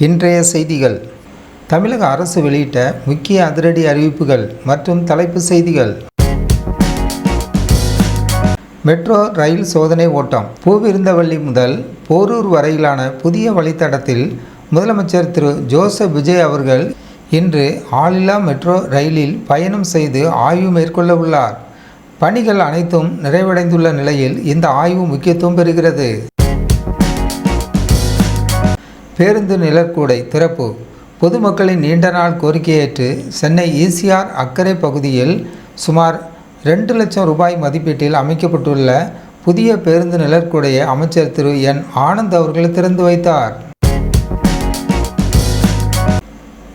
இன்றைய செய்திகள். தமிழக அரசு வெளியிட்ட முக்கிய அதிரடி அறிவிப்புகள் மற்றும் தலைப்பு செய்திகள். மெட்ரோ ரயில் சோதனை ஓட்டம். பூவிருந்தவல்லி முதல் போரூர் வரையிலான புதிய வழித்தடத்தில் முதலமைச்சர் திரு ஜோசப் விஜய் அவர்கள் இன்று ஆளில்லா மெட்ரோ ரயிலில் பயணம் செய்து ஆய்வு மேற்கொள்ள உள்ளார். பணிகள் அனைத்தும் நிறைவடைந்துள்ள நிலையில் இந்த ஆய்வு முக்கியத்துவம் பெறுகிறது. பேருந்து நிழற்குடை திறப்பு. பொதுமக்களின் நீண்ட நாள் கோரிக்கையேற்று சென்னை ஈசிஆர் அக்கரை பகுதியில் சுமார் 2 லட்சம் ரூபாய் மதிப்பீட்டில் அமைக்கப்பட்டுள்ள புதிய பேருந்து நிழற்குடையை அமைச்சர் திரு என் ஆனந்த் அவர்கள் திறந்து வைத்தார்.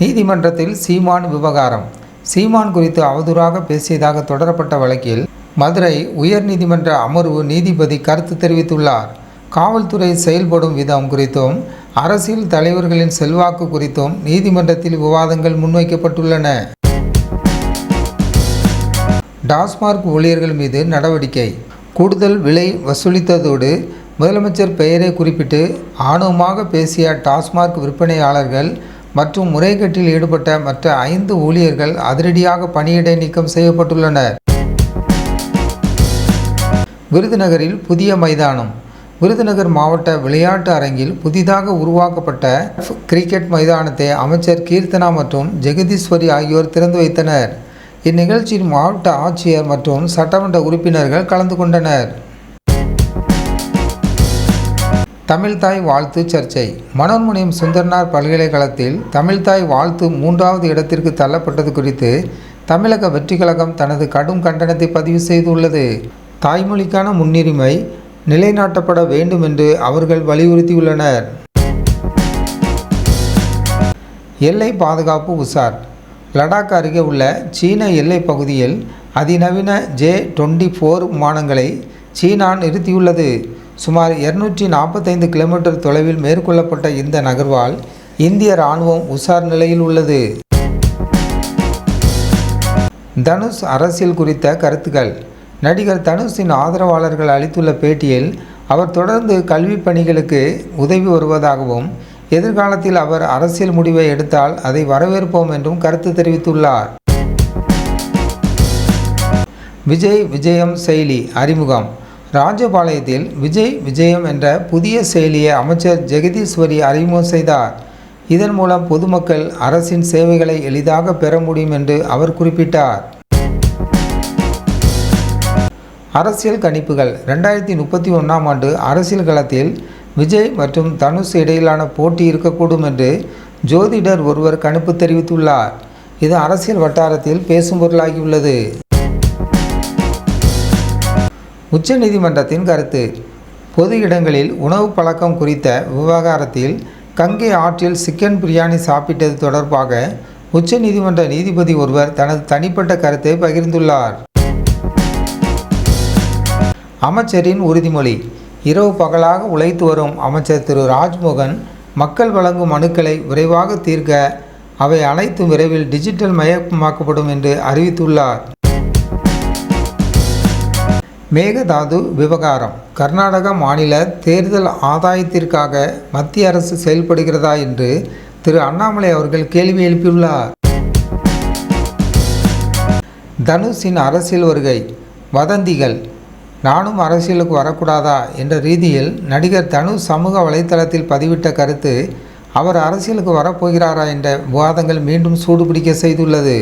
நீதிமன்றத்தில் சீமான் விவகாரம். சீமான் குறித்து அவதூறாக பேசியதாக தொடரப்பட்ட வழக்கில் மதுரை உயர்நீதிமன்ற அமர்வு நீதிபதி கருத்து தெரிவித்துள்ளார். காவல்துறை செயல்படும் விதம் குறித்தும் அரசியல் தலைவர்களின் செல்வாக்கு குறித்தும் நீதிமன்றத்தில் விவாதங்கள் முன்வைக்கப்பட்டுள்ளன. டாஸ்மாக் ஊழியர்கள் மீது நடவடிக்கை. கூடுதல் விலை வசூலித்ததோடு முதலமைச்சர் பெயரை குறிப்பிட்டு ஆணவமாக பேசிய டாஸ்மாக் விற்பனையாளர்கள் மற்றும் முறைகேட்டில் ஈடுபட்ட மற்ற 5 ஊழியர்கள் அதிரடியாக பணியிடை நீக்கம் செய்யப்பட்டுள்ளனர். விருதுநகரில் புதிய மைதானம். விருதுநகர் மாவட்ட விளையாட்டு அரங்கில் புதிதாக உருவாக்கப்பட்ட கிரிக்கெட் மைதானத்தை அமைச்சர் கீர்த்தனா மற்றும் ஜெகதீஸ்வரி ஆகியோர் திறந்து வைத்தனர். இந்நிகழ்ச்சியில் மாவட்ட ஆட்சியர் மற்றும் சட்டமன்ற உறுப்பினர்கள் கலந்து கொண்டனர். தமிழ்தாய் வாழ்த்து சர்ச்சை. மனோன்மணியம் சுந்தரனார் பல்கலைக்கழகத்தில் தமிழ்தாய் வாழ்த்து 3வது இடத்திற்கு தள்ளப்பட்டது குறித்து தமிழக வெற்றி கழகம் தனது கடும் கண்டனத்தை பதிவு செய்துள்ளது. தாய்மொழிக்கான முன்னுரிமை நிலைநாட்டப்பட வேண்டும் என்று அவர்கள் வலியுறுத்தியுள்ளனர். எல்லை பாதுகாப்பு உஷார். லடாக் அருகே உள்ள சீன எல்லை பகுதியில் அதிநவீன J-24 விமானங்களை சீனா நிறுத்தியுள்ளது. சுமார் 245 கிலோமீட்டர் தொலைவில் மேற்கொள்ளப்பட்ட இந்த நகர்வால் இந்திய இராணுவம் உஷார் நிலையில் உள்ளது. தனுஷ் அரசியல் குறித்த கருத்துக்கள். நடிகர் தனுஷின் ஆதரவாளர்கள் அளித்துள்ள பேட்டியில் அவர் தொடர்ந்து கல்வி பணிகளுக்கு உதவி வருவதாகவும் எதிர்காலத்தில் அவர் அரசியல் முடிவை எடுத்தால் அதை வரவேற்போம் என்றும் கருத்து தெரிவித்துள்ளார். விஜய் விஜயம் செயலி அறிமுகம். ராஜபாளையத்தில் விஜய் விஜயம் என்ற புதிய செயலியை அமைச்சர் ஜெகதீஸ்வரி அறிமுகம் செய்தார். இதன் மூலம் பொதுமக்கள் அரசின் சேவைகளை எளிதாக பெற முடியும் என்று அவர் குறிப்பிட்டார். அரசியல் கணிப்புகள். 2031ஆம் ஆண்டு அரசியல் களத்தில் விஜய் மற்றும் தனுஷ் இடையிலான போட்டி இருக்கக்கூடும் என்று ஜோதிடர் ஒருவர் கணிப்பு தெரிவித்துள்ளார். இது அரசியல் வட்டாரத்தில் பேசும் பொருளாகியுள்ளது. உச்சநீதிமன்றத்தின் கருத்து. பொது இடங்களில் உணவு பழக்கம் குறித்த விவகாரத்தில் கங்கை ஆற்றில் சிக்கன் பிரியாணி சாப்பிட்டது தொடர்பாக உச்சநீதிமன்ற நீதிபதி ஒருவர் தனது தனிப்பட்ட கருத்தை பகிர்ந்துள்ளார். அமைச்சரின் உறுதிமொழி. இரவு பகலாக உழைத்து வரும் அமைச்சர் திரு ராஜ்மோகன் மக்கள் வழங்கும் மனுக்களை விரைவாக தீர்க்க அவை அனைத்தும் விரைவில் டிஜிட்டல் மயமாக்கப்படும் என்று அறிவித்துள்ளார். மேகதாது விவகாரம். கர்நாடக மாநில தேர்தல் ஆதாயத்திற்காக மத்திய அரசு செயல்படுகிறதா என்று திரு அண்ணாமலை அவர்கள் கேள்வி எழுப்பியுள்ளார். தனுஷின் அரசியல் வருகை. வதந்திகள். நானும் அரசியலுக்கு வரக்கூடாதா என்ற ரீதியில் நடிகர் தனுஷ் சமூக வலைத்தளத்தில் பதிவிட்ட கருத்து அவர் அரசியலுக்கு வரப்போகிறாரா என்ற விவாதங்கள் மீண்டும் சூடுபிடிக்க செய்துள்ளது.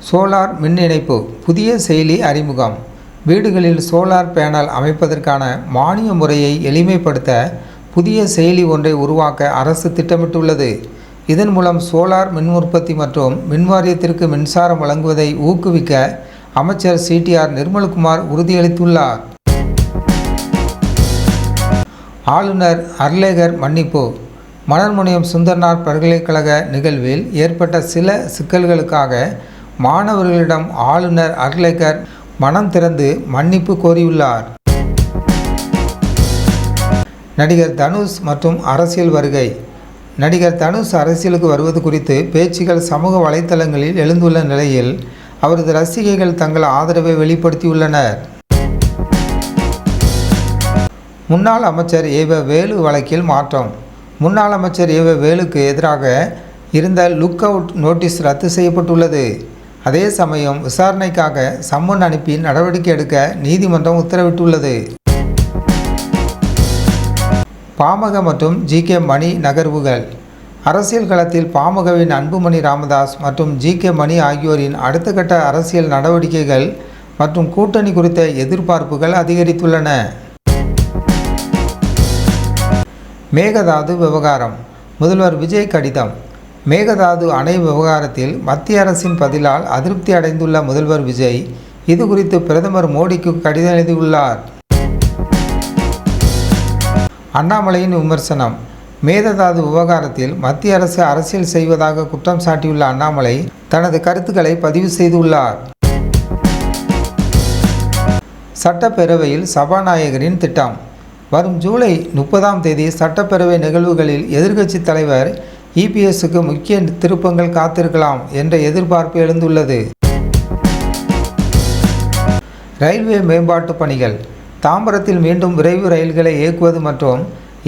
சோலார் மின் இணைப்பு. புதிய செயலி அறிமுகம். வீடுகளில் சோலார் பேனல் அமைப்பதற்கான மானிய முறையை எளிமைப்படுத்த புதிய செயலி ஒன்றை உருவாக்க அரசு திட்டமிட்டுள்ளது. இதன் மூலம் சோலார் மின் உற்பத்தி மற்றும் மின்வாரியத்திற்கு மின்சாரம் வழங்குவதை ஊக்குவிக்க அமைச்சர் CTR நிர்மல்குமார் உறுதியளித்துள்ளார். ஆளுநர் அர்லேகர் மன்னிப்பு. மனோன்மணியம் சுந்தரனார் பல்கலைக்கழக நிகழ்வில் ஏற்பட்ட சில சிக்கல்களுக்காக மாணவர்களிடம் ஆளுநர் அர்லேகர் மனம் திறந்து மன்னிப்பு கோரியுள்ளார். நடிகர் தனுஷ் மற்றும் அரசியல் வருகை. நடிகர் தனுஷ் அரசியலுக்கு வருவது குறித்து பேச்சுகள் சமூக வலைத்தளங்களில் எழுந்துள்ள நிலையில் அவரது ரசிகைகள் தங்கள் ஆதரவை வெளிப்படுத்தியுள்ளனர். முன்னாள் அமைச்சர் ஏவ வேலு வழக்கில் மாற்றம். முன்னாள் அமைச்சர் ஏவ வேலுக்கு எதிராக இருந்த லுக் அவுட் நோட்டீஸ் ரத்து செய்யப்பட்டுள்ளது. அதே சமயம் விசாரணைக்காக சம்மன் அனுப்பி நடவடிக்கை எடுக்க நீதிமன்றம் உத்தரவிட்டுள்ளது. பாமக மற்றும் ஜி.கே. மணி நகர்வுகள். அரசியல் களத்தில் பாமகவின் அன்புமணி ராமதாஸ் மற்றும் ஜி.கே. மணி ஆகியோரின் அடுத்த கட்ட அரசியல் நடவடிக்கைகள் மற்றும் கூட்டணி குறித்த எதிர்பார்ப்புகள் அதிகரித்துள்ளன. மேகதாது விவகாரம். முதல்வர் விஜய் கடிதம். மேகதாது அணை விவகாரத்தில் மத்திய அரசின் பதிலால் அதிருப்தி அடைந்துள்ள முதல்வர் விஜய் இது குறித்து பிரதமர் மோடிக்கு கடிதம் எழுதியுள்ளார். அண்ணாமலையின் விமர்சனம். மேகதாது விவகாரத்தில் மத்திய அரசு அரசியல் செய்வதாக குற்றம் சாட்டியுள்ள அண்ணாமலை தனது கருத்துக்களை பதிவு செய்துள்ளார். சட்டப்பேரவையில் சபாநாயகரின் திட்டம். வரும் ஜூலை 30 சட்டப்பேரவை நிகழ்வுகளில் எதிர்க்கட்சி தலைவர் இபிஎஸ்க்கு முக்கிய திருப்பங்கள் காத்திருக்கலாம் என்ற எதிர்பார்ப்பு எழுந்துள்ளது. ரயில்வே மேம்பாட்டு பணிகள். தாம்பரத்தில் மீண்டும் விரைவு ரயில்களை இயக்குவது மற்றும்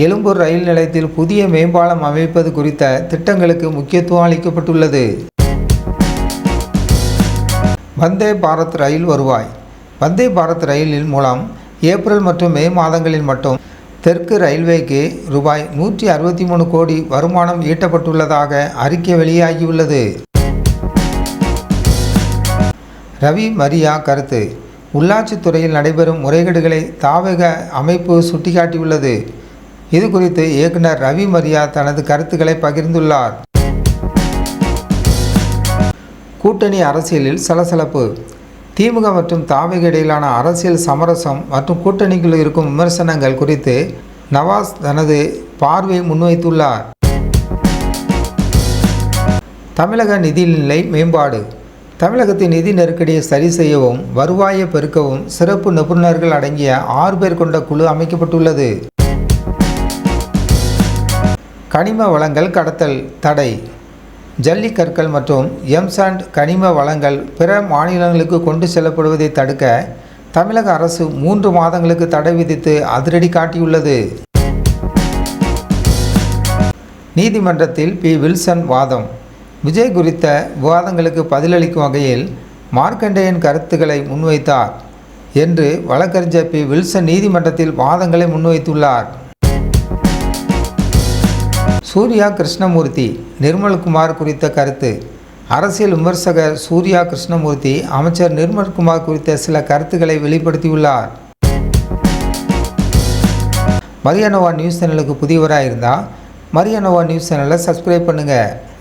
எழும்பூர் ரயில் நிலையத்தில் புதிய மேம்பாலம் அமைப்பது குறித்த திட்டங்களுக்கு முக்கியத்துவம் அளிக்கப்பட்டுள்ளது. வந்தே பாரத் ரயில் வருவாய். வந்தே பாரத் ரயிலின் மூலம் ஏப்ரல் மற்றும் மே மாதங்களில் மட்டும் தெற்கு ரயில்வேக்கு ரூபாய் 163 கோடி வருமானம் ஈட்டப்பட்டுள்ளதாக அறிக்கை வெளியாகியுள்ளது. ரவி மரியா கருத்து. உள்ளாட்சித்துறையில் நடைபெறும் முறைகேடுகளை தாவக அமைப்பு சுட்டிக்காட்டியுள்ளது. இது குறித்து இயக்குனர் ரவி மரியா தனது கருத்துக்களை பகிர்ந்துள்ளார். கூட்டணி அரசியலில் சலசலப்பு. திமுக மற்றும் தாவக இடையிலான அரசியல் சமரசம் மற்றும் கூட்டணிக்குள் இருக்கும் விமர்சனங்கள் குறித்து நவாஸ் தனது பார்வையை முன்வைத்துள்ளார். தமிழக நிதிநிலை மேம்பாடு. தமிழகத்தின் நிதி நெருக்கடியை சரி செய்யவும் வருவாயை பெருக்கவும் சிறப்பு நிபுணர்கள் அடங்கிய 6 பேர் கொண்ட குழு அமைக்கப்பட்டுள்ளது. கனிம வளங்கள் கடத்தல் தடை. ஜல்லிக்கற்கள் மற்றும் எம்சாண்ட் கனிம வளங்கள் பிற மாநிலங்களுக்கு கொண்டு செல்லப்படுவதை தடுக்க தமிழக அரசு 3 மாதங்களுக்கு தடை விதித்து அதிரடி காட்டியுள்ளது. நீதிமன்றத்தில் பி. வில்சன் வாதம். விஜய் குறித்த விவாதங்களுக்கு பதிலளிக்கும் வகையில் மார்க்கண்டேயன் கருத்துக்களை முன்வைத்தார் என்று வழக்கறிஞர் பி. வில்சன் நீதிமன்றத்தில் வாதங்களை முன்வைத்துள்ளார். சூர்யா கிருஷ்ணமூர்த்தி நிர்மல்குமார் குறித்த கருத்து. அரசியல் விமர்சகர் சூர்யா கிருஷ்ணமூர்த்தி அமைச்சர் நிர்மல்குமார் குறித்த சில கருத்துக்களை வெளிப்படுத்தியுள்ளார். மரியா நோவா நியூஸ் சேனலுக்கு புதியவராக இருந்தால் மரியா நோவா நியூஸ் சேனலை சப்ஸ்கிரைப் பண்ணுங்கள்.